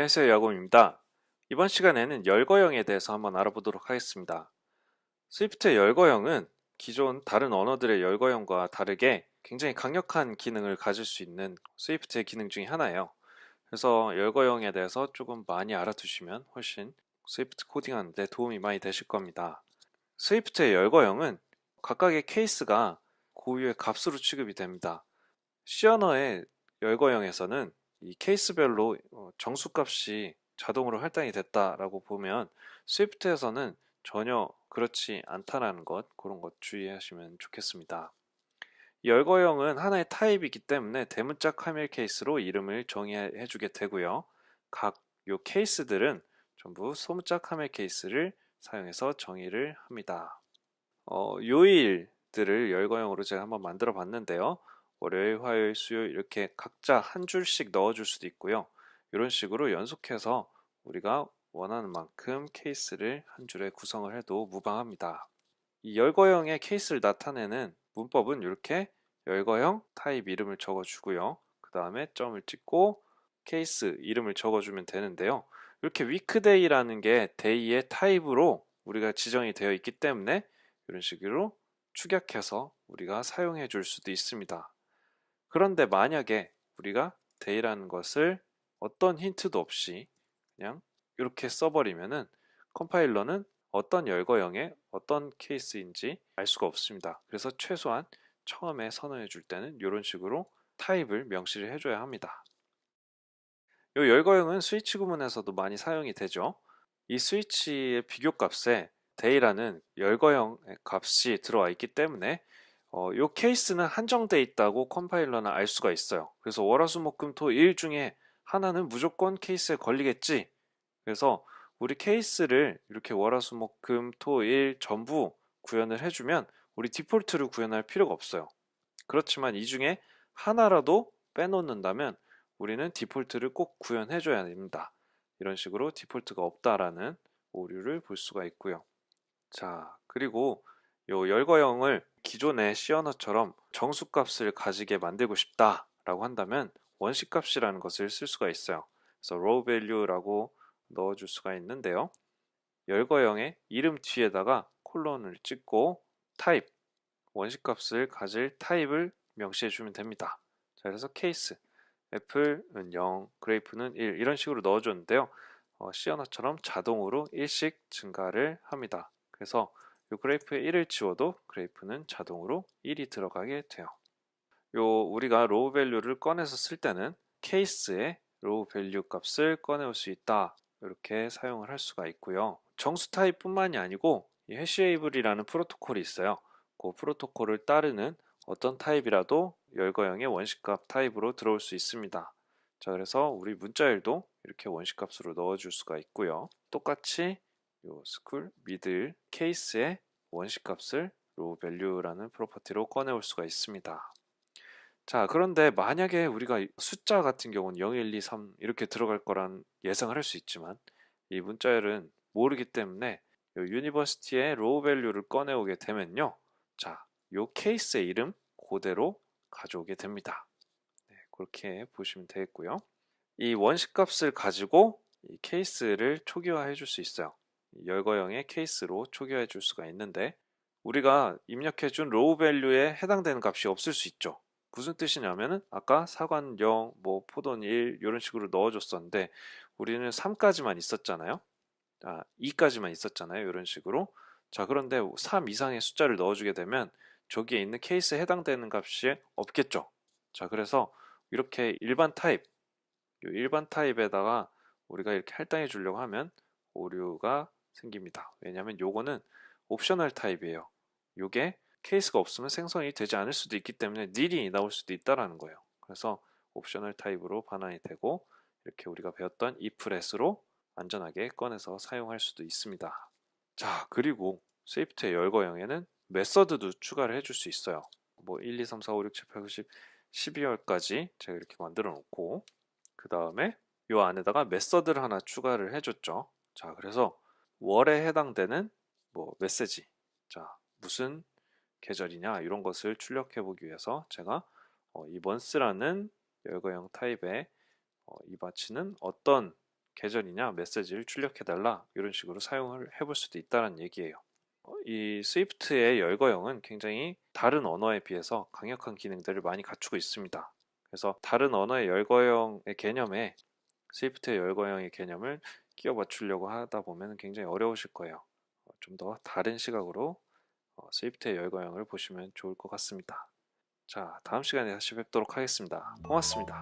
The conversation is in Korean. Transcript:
안녕하세요, 야곰입니다. 이번 시간에는 열거형에 대해서 한번 알아보도록 하겠습니다. 스위프트의 열거형은 기존 다른 언어들의 열거형과 다르게 굉장히 강력한 기능을 가질 수 있는 스위프트의 기능 중에 하나예요. 그래서 열거형에 대해서 조금 많이 알아두시면 훨씬 스위프트 코딩하는 데 도움이 많이 되실 겁니다. 스위프트의 열거형은 각각의 케이스가 고유의 값으로 취급이 됩니다. C 언어의 열거형에서는 이 케이스별로 정수값이 자동으로 할당이 됐다라고 보면 스위프트에서는 전혀 그렇지 않다라는 것, 그런 것 주의하시면 좋겠습니다. 이 열거형은 하나의 타입이기 때문에 대문자 카밀 케이스로 이름을 정의해 주게 되고요. 각 요 케이스들은 전부 소문자 카밀 케이스를 사용해서 정의를 합니다. 요일들을 열거형으로 제가 한번 만들어 봤는데요. 월요일, 화요일, 수요일 이렇게 각자 한 줄씩 넣어줄 수도 있고요. 이런 식으로 연속해서 우리가 원하는 만큼 케이스를 한 줄에 구성을 해도 무방합니다. 이 열거형의 케이스를 나타내는 문법은 이렇게 열거형 타입 이름을 적어주고요. 그 다음에 점을 찍고 케이스 이름을 적어주면 되는데요. 이렇게 weekday라는 게 day의 타입으로 우리가 지정이 되어 있기 때문에 이런 식으로 축약해서 우리가 사용해 줄 수도 있습니다. 그런데 만약에 우리가 day라는 것을 어떤 힌트도 없이 그냥 이렇게 써버리면은 컴파일러는 어떤 열거형의 어떤 케이스인지 알 수가 없습니다. 그래서 최소한 처음에 선언해 줄 때는 이런 식으로 타입을 명시를 해줘야 합니다. 이 열거형은 스위치 구문에서도 많이 사용이 되죠. 이 스위치의 비교값에 day라는 열거형 값이 들어와 있기 때문에 이 케이스는 한정돼 있다고 컴파일러는 알 수가 있어요. 그래서 월화수목금토일 중에 하나는 무조건 케이스에 걸리겠지. 그래서 우리 케이스를 이렇게 월화수목금토일 전부 구현을 해주면 우리 디폴트를 구현할 필요가 없어요. 그렇지만 이 중에 하나라도 빼놓는다면 우리는 디폴트를 꼭 구현해줘야 됩니다. 이런 식으로 디폴트가 없다라는 오류를 볼 수가 있고요. 자, 그리고 요 열거형을 기존의 C 언어처럼 정수값을 가지게 만들고 싶다라고 한다면 원시값이라는 것을 쓸 수가 있어요. 그래서 raw value라고 넣어줄 수가 있는데요. 열거형의 이름 뒤에다가 콜론을 찍고 타입, 원시값을 가질 타입을 명시해 주면 됩니다. 자, 그래서 케이스, 애플은 0, 그레이프는 1 이런 식으로 넣어줬는데요. C 언어처럼 자동으로 1씩 증가를 합니다. 그래서 이 그래프에 1을 지워도 그래프는 자동으로 1이 들어가게 돼요. 우리가 로우 밸류를 꺼내서 쓸 때는 케이스에 로우 밸류 값을 꺼내올 수 있다. 이렇게 사용을 할 수가 있고요. 정수 타입 뿐만이 아니고 이 해시웨이블이라는 프로토콜이 있어요. 그 프로토콜을 따르는 어떤 타입이라도 열거형의 원시값 타입으로 들어올 수 있습니다. 자, 그래서 우리 문자열도 이렇게 원시값으로 넣어줄 수가 있고요. 똑같이 요 스쿨, 미들, 케이스의 원시값을 로우 밸류라는 프로퍼티로 꺼내올 수가 있습니다. 자, 그런데 만약에 우리가 숫자 같은 경우는 0, 1, 2, 3 이렇게 들어갈 거란 예상을 할 수 있지만 이 문자열은 모르기 때문에 요 유니버시티의 로우 밸류를 꺼내오게 되면요. 자, 요 케이스의 이름 그대로 가져오게 됩니다. 네, 그렇게 보시면 되겠고요. 이 원시값을 가지고 이 케이스를 초기화해 줄 수 있어요. 열거형의 케이스로 초기화해 줄 수가 있는데 우리가 입력해 준 로우 밸류에 해당되는 값이 없을 수 있죠. 무슨 뜻이냐면은 아까 사관 0, 뭐 포돈 1 이런 식으로 넣어줬었는데 우리는 3까지만 있었잖아요. 2까지만 있었잖아요. 이런 식으로. 자, 그런데 3 이상의 숫자를 넣어주게 되면 저기에 있는 케이스에 해당되는 값이 없겠죠. 자, 그래서 이렇게 일반 타입, 일반 타입에다가 우리가 이렇게 할당해 주려고 하면 오류가 생깁니다. 왜냐하면 요거는 옵셔널 타입이에요. 요게 케이스가 없으면 생성이 되지 않을 수도 있기 때문에 nil이 나올 수도 있다라는 거예요. 그래서 옵셔널 타입으로 반환이 되고 이렇게 우리가 배웠던 iflet으로 안전하게 꺼내서 사용할 수도 있습니다. 자, 그리고 스위프트의 열거형에는 메서드도 추가를 해줄 수 있어요. 뭐 1, 2, 3, 4, 5, 6, 7, 8, 9, 10, 12월까지 제가 이렇게 만들어 놓고 그 다음에 요 안에다가 메서드를 하나 추가를 해줬죠. 자, 그래서 월에 해당되는 뭐 메시지, 자, 무슨 계절이냐 이런 것을 출력해 보기 위해서 제가 이 month라는 열거형 타입의 이 바치는 어떤 계절이냐 메시지를 출력해달라 이런 식으로 사용을 해볼 수도 있다는 얘기예요. 이 스위프트의 열거형은 굉장히 다른 언어에 비해서 강력한 기능들을 많이 갖추고 있습니다. 그래서 다른 언어의 열거형의 개념에 스위프트의 열거형의 개념을 끼워 맞추려고 하다 보면 굉장히 어려우실 거예요. 좀 더 다른 시각으로 스위프트의 열거형을 보시면 좋을 것 같습니다. 자, 다음 시간에 다시 뵙도록 하겠습니다. 고맙습니다.